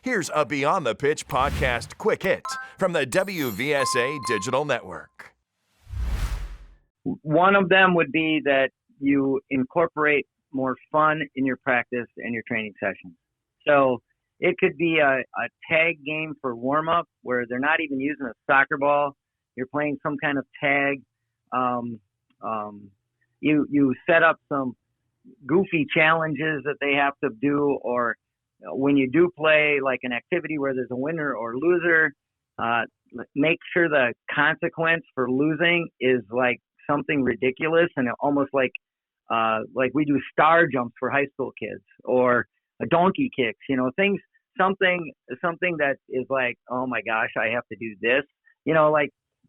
Here's a Beyond the Pitch podcast quick hit from the WVSA Digital Network. One of them would be that you incorporate more fun in your practice and your training sessions. So it could be a tag game for warm-up where they're not even using a soccer ball. You're playing some kind of tag. You set up some goofy challenges that they have to do, or when you do play like an activity where there's a winner or loser, make sure the consequence for losing is like something ridiculous and almost like we do star jumps for high school kids or a donkey kicks, something that is like, oh my gosh, I have to do this,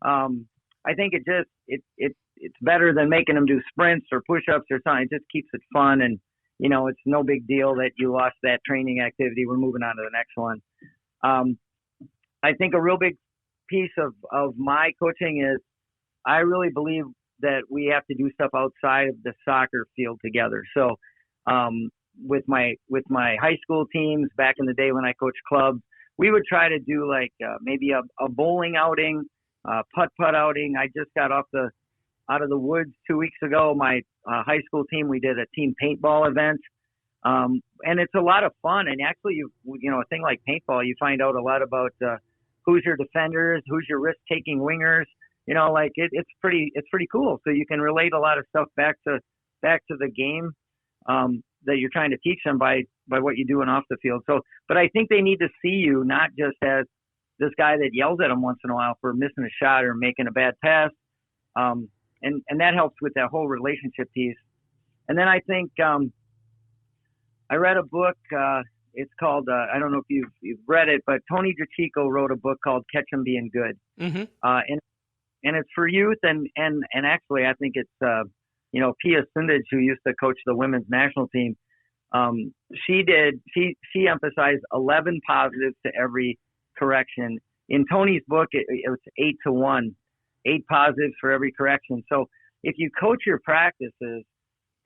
I think it's better than making them do sprints or push-ups or something. It just keeps it fun, and it's no big deal that you lost that training activity. We're moving on to the next one. I think a real big piece of my coaching is I really believe that we have to do stuff outside of the soccer field together. So with my high school teams back in the day when I coached clubs, we would try to do like maybe a bowling outing, putt-putt outing. I just got out of the woods 2 weeks ago. My high school team, we did a team paintball event. And it's a lot of fun. And actually, a thing like paintball, you find out a lot about who's your defenders, who's your risk-taking wingers. It's pretty cool. So you can relate a lot of stuff back to the game that you're trying to teach them by what you do off the field. So, but I think they need to see you not just as this guy that yells at them once in a while for missing a shot or making a bad pass. And that helps with that whole relationship piece. And then I think I read a book. It's called I don't know if you've read it, but Tony DiCicco wrote a book called Catch 'em Being Good. Mm-hmm. And it's for youth. And actually, I think it's Pia Sundage, who used to coach the women's national team. She emphasized 11 positives to every correction. In Tony's book, it was 8-1. 8 positives for every correction. So if you coach your practices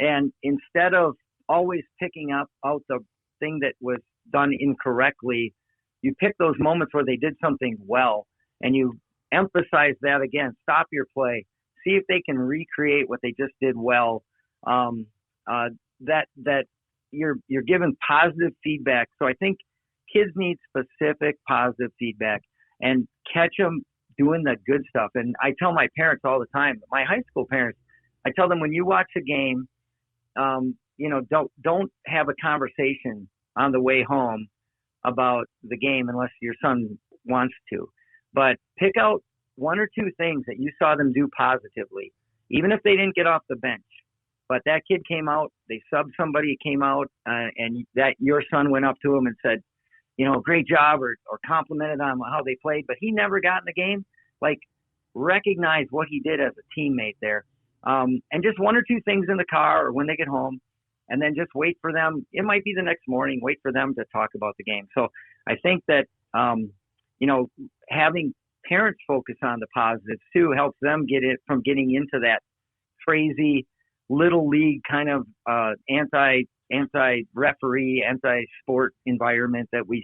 and instead of always picking out the thing that was done incorrectly, you pick those moments where they did something well and you emphasize that again, stop your play, see if they can recreate what they just did well. That you're given positive feedback. So I think kids need specific positive feedback and catch them doing the good stuff. And I tell my parents all the time, my high school parents, I tell them when you watch a game, don't have a conversation on the way home about the game unless your son wants to. But pick out 1 or 2 things that you saw them do positively, even if they didn't get off the bench. But that kid came out, they subbed somebody, came out, and that your son went up to him and said, great job, or complimented on how they played, but he never got in the game. Like, recognize what he did as a teammate there. And just 1 or 2 things in the car or when they get home, and then just wait for them. It might be the next morning, wait for them to talk about the game. So I think that, having parents focus on the positives too helps them get it from getting into that crazy little league kind of anti-referee, anti-sport environment that we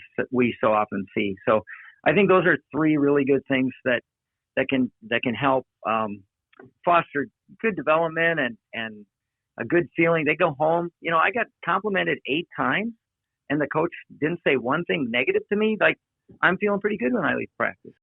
so often see. So I think those are 3 really good things that can help foster good development and a good feeling. They go home. I got complimented 8 times, and the coach didn't say one thing negative to me. Like, I'm feeling pretty good when I leave practice.